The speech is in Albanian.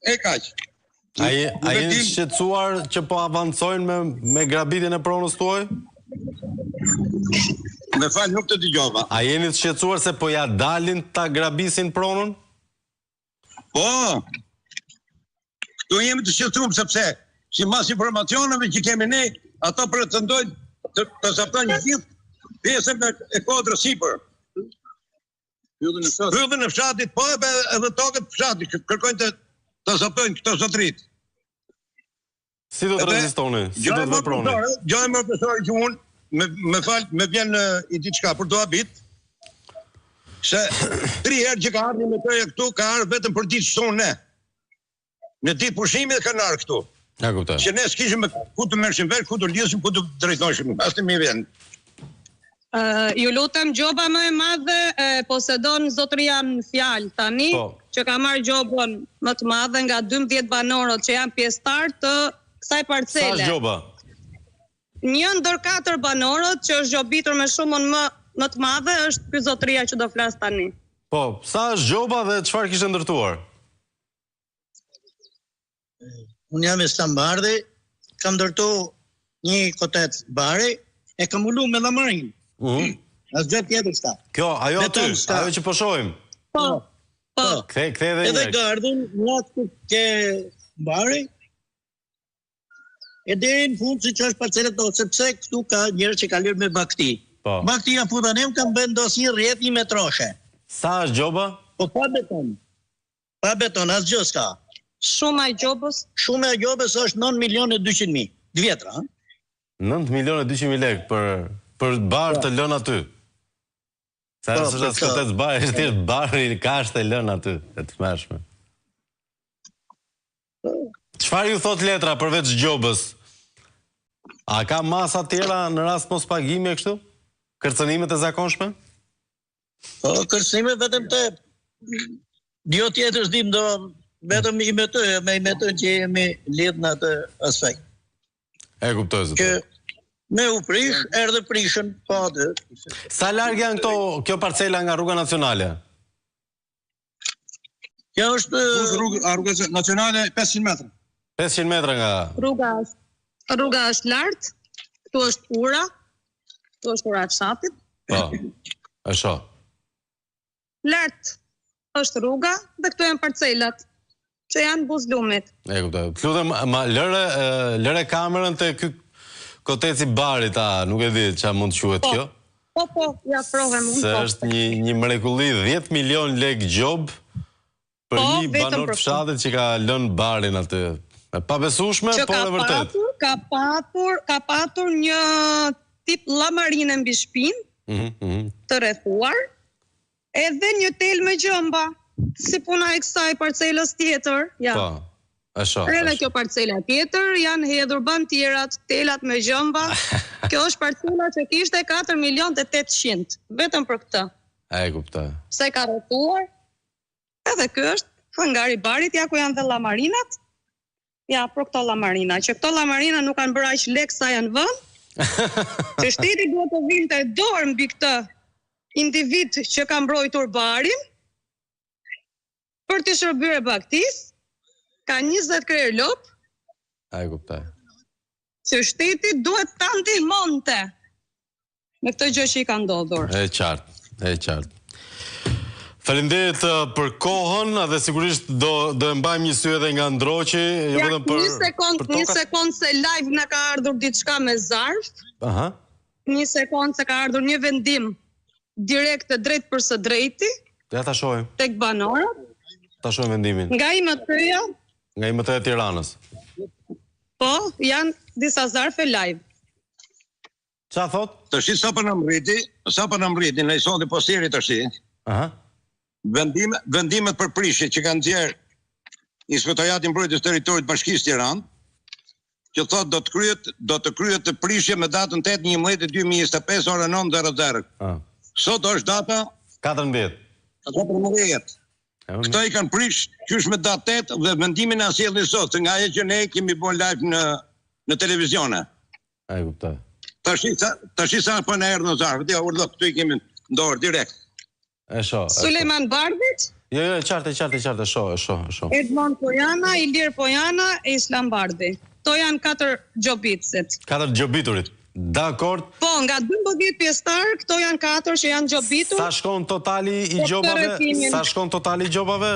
E kaq. A jeni shqetësuar që po avancojnë me grabitjen e pronës tuaj? Me fal, nuk të dëgjova. A jeni të shqetësuar se po ja dalin ta grabisin pronën? Po. Këtu jemi të shqetësuar sepse sipas informacioneve që kemi ne, ata pretendojnë të zaptojnë gjithë pjesën e kodrës sipër. Pyllën e fshatit, po edhe tokët fshatit, kërkojnë të zaptojnë këto zotrit. Si do të rezistoni? Si do të veproni? Gjojë më profesori që unë, me vjen i diçka për do habit, se 3 herë që ka ardhur me toja këtu, ka ardhur vetëm për ditë shtonë ne. Në ditë pushimit kanë ardhur këtu. Ja kuptoj. Që ne s'kishim ku të merrshim vesh, ku të lidhsim, ku të drejtoheshim. As të mi vjen. Ju lutem, gjoba më e madhe posedon zotëria në fjalë tani, që ka marrë gjobën më të madhe nga 12 banorët që janë pjesëtar të kësaj parcele. Sa është gjoba? 1 ndër 4 banorët që është gjobitur me shumën më të madhe është ky zotëria që do flas tani. Po, sa është gjoba dhe çfarë kishte ndërtuar? Unë jam e Stambardhi, kam ndërtu një kotet bari, e kam ulu me llamarin. As gjë tjetër s'ka. Kjo, ajo aty, ajo që po shohim. Po. Kthe edhe një. Edhe gardhin, natë ke bari, e deri në fund siç është parcelet tonë, sepse këtu ka njerëz që kanë lirë me bakti. Po. Bakti janë futanem kanë vendosur rreth 1 metroshe. Sa është gjoba? Po pa beton. Pa beton, asgjë s'ka. Shuma e gjobës? Shuma e gjobës është 9.200.000. Dë vjetra, ha? 9.200.000 lekë për barë të lënë aty. Sa është as kotet barë, është thjesht barë i kashte lënë aty, e të mëshme. Çfarë ju thot letra përveç gjobës? A ka masa tjera në rast mos pagimi e kështu? Kërcënimet e zakonshme? Po, kërcënimet vetëm të jo tjetër s'dim do vetëm i metoj që jemi lidhë në atë aspekt. E kuptoj zë. Me u prish, erdhe prishën, po atë. Sa larg janë kjo parcela nga rruga nacionale? Kjo është... Rruga nacionale 500 metra. 500 metra nga... Rruga është lartë, këtu është ura, këtu është ura e fshatit. Po, e shoh. Lartë është rruga dhe këtu janë parcelat që janë buzlumit. E kuptoj. Lutem, ma lëre kamerën te ky koteci barit, nuk e di çfarë mund të quhet kjo. Po, ja provem unë. Se është një mrekulli 10 milion lekë gjob për një banor të fshatit që ka lënë barin aty. E pabesueshme, por e vërtet. Ka patur një tip llamarine mbi shtëpinë, të rrethuar, edhe një tel me gjëmba, si puna e kësaj parcelës tjetër. Po, e shoh. Edhe kjo parcela tjetër janë hedhur bantierat, telat me gjëmba. Kjo është parcela që kishte 4.800.000, vetëm për këtë. E kuptoj. Se ka rrethuar. Edhe ky është hangari barit, ja ku janë dhe llamarinat. Ja, për këto llamarina, që këto llamarina nuk kanë bërë aq lek sa janë vënë. Që shteti duhet të vinte dorë mbi këtë individ që ka mbrojtur barin për të shërbyer baktis, ka 20 krerë lop. Ai kuptoj. Që shteti duhet ta ndihmonte me këtë gjë që i ka ndodhur. E qartë. Faleminderit për kohën dhe sigurisht do e mbajmë një sy edhe nga Ndroqi, jo vetëm për një sekond se live na ka ardhur diçka me zarf. Aha. Një sekond se ka ardhur një vendim direkt e drejt për së drejti. Ja ta shohim. Tek banorët. Ta shohim vendimin. Nga IMT-ja. Nga IMT-ja e Tiranës. Po, janë disa zarfe live. Qa thot? Tashi sa për në mriti, në i sondi posteri tashi. Aha. Vendimet për prishje që kanë nxjerrë Inspektorati i Mbrojtjes Territorit të Bashkisë Tiranë, që thotë do të kryhet të prishje me datën 8/11/2025 ora 9:00. Sot është data 14. Këto i kanë prish qysh me datë 8 dhe vendimin e sjellni sot, nga ajo që ne kemi bën live në televizione. Ai kuptoj. Tashi sa po na erdhën zarfët, ja urdhë këtu i kemi ndorë direkt. E shoh. Sulejman Bardhić? Jo, qartë, shoh. Edmond Pojana, Ilir Pojana e Islam Bardi. To janë 4 gjobitësit. 4 gjobiturit. Dakord. Po, nga 12 pjesëtar, këto janë 4 që janë gjobitur. Sa shkon totali i gjobave?